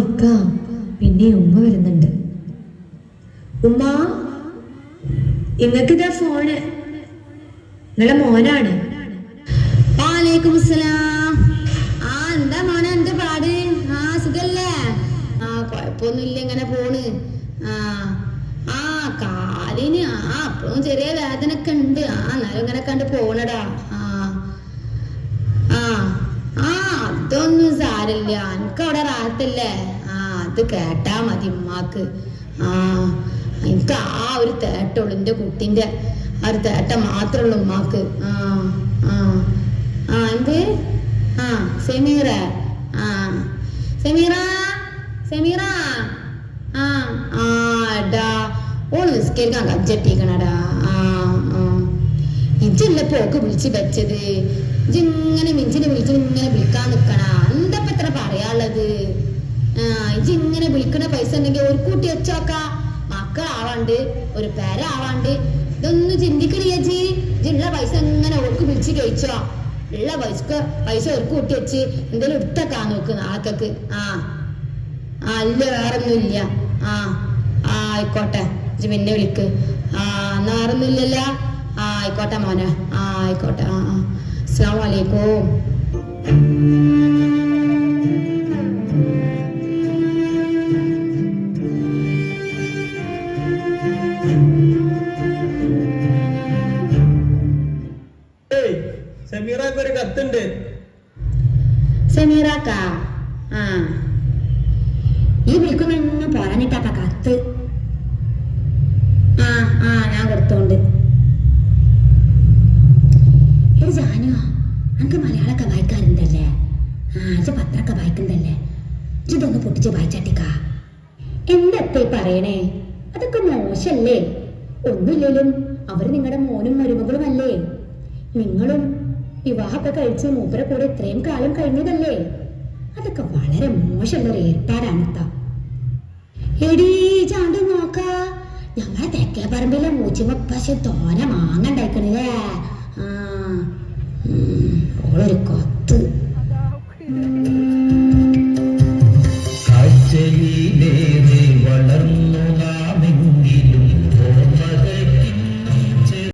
ഇക്ക പിന്നെ ഉമ്മ വരുന്നുണ്ട്. ഉമ്മ, ഇങ്ങക്കിതാ ഫോണ്, നിങ്ങളെ മോനാണ്. വാലേക്കും സലാം. എന്താ മോനെ എന്റെ പാട്? സുഖല്ലേ? കൊഴപ്പൊന്നുമില്ല, ഇങ്ങനെ പോണ്. കാലിന് അപ്പോഴും ചെറിയ വേദനയൊക്കെ ഉണ്ട്. എന്നാലും ഇങ്ങനെ കണ്ട് പോണടാ. അതൊന്നും സാരില്ല, എനിക്ക് അവിടെ റാത്തല്ലേ. അത് കേട്ടാ മതി ഉമ്മാക്ക്. എനിക്ക് ഒരു തേട്ടുള്ളൂ, എന്റെ കുട്ടിന്റെ ഒരു തേട്ട മാത്രമുള്ളൂ ഉമ്മാക്ക്. എന്ത്? സെമീറ, സെമീറ, സെമീറ. എടാ, ഓള് നിസ്കരിക്കാൻ കജ്ജട്ടിക്കണടാ. ഇജ്ജല്ല പോക്ക് വിളിച്ച് വെച്ചത്. ഇജ്ജിങ്ങനെ മിഞ്ചിനെ വിളിച്ച് ഇങ്ങനെ വിളിക്കാൻ നിക്കണ. എന്താ എത്ര പറയാനുള്ളത്? ഇജ്ജിങ്ങനെ വിളിക്കണ പൈസ ഉണ്ടെങ്കിൽ ഒരു കൂട്ടി വെച്ചോക്ക. മക്കളാവാണ്ട്, ഒരു പേരാവാണ്ട്, ഇതൊന്നും ചിന്തിക്കണ ചേച്ചി. ഇജ്ജുള്ള പൈസ ഇങ്ങനെ ഓർക്ക് വിളിച്ച് കഴിച്ചോ. ഉള്ള പൈസ ഒരു കൂട്ടി വെച്ച് എന്തെങ്കിലും എടുത്തേക്കാൻ നോക്ക് നാളേക്ക്. അല്ല, വേറൊന്നുമില്ല. ആയിക്കോട്ടെ, ഇജ്ജ് പിന്നെ വിളിക്ക്. എന്നാ വേറൊന്നുമില്ലല്ലോ. ആയിക്കോട്ടെ മോനെ. ആയിക്കോട്ടെ. അസ്സലാമു അലൈക്കും. സെമീറാക്ക് ഒരു കത്തുണ്ട്. സെമീറാക്ക, ഈ വിളിക്കുന്നൊന്നും പോരാനിട്ടാ കത്ത്. ഞാൻ കൊടുത്തോണ്ട്. ജാനുവോ, എനിക്ക് മലയാളമൊക്കെ വായിക്കാറുണ്ടല്ലേ? ഇത് പത്രമൊക്കെ വായിക്കുന്നതല്ലേ? ഇതൊന്ന് പൊട്ടിച്ച് വായിച്ചാട്ടിക്കാ. എന്തൊക്കെ പറയണേ? അതൊക്കെ മോശല്ലേ? ഒന്നുമില്ലേലും അവര് നിങ്ങളുടെ മോനും മരുമകളും അല്ലേ? നിങ്ങളും വിവാഹമൊക്കെ കഴിച്ച് മൂപ്പരെ കൂടെ ഇത്രയും കാലം കഴിഞ്ഞതല്ലേ? അതൊക്കെ വളരെ മോശമുള്ളൊരു ഏർപ്പാടാണ്. എടീ, ചാണ്ട് നോക്ക, ഞങ്ങളെ തെക്കേ പറമ്പിലെ മൂച്ചിമ പക്ഷെ തോന മാങ്ങ ഉണ്ടാക്കണില്ലേ? ഓളൊരു കൊത്ത്.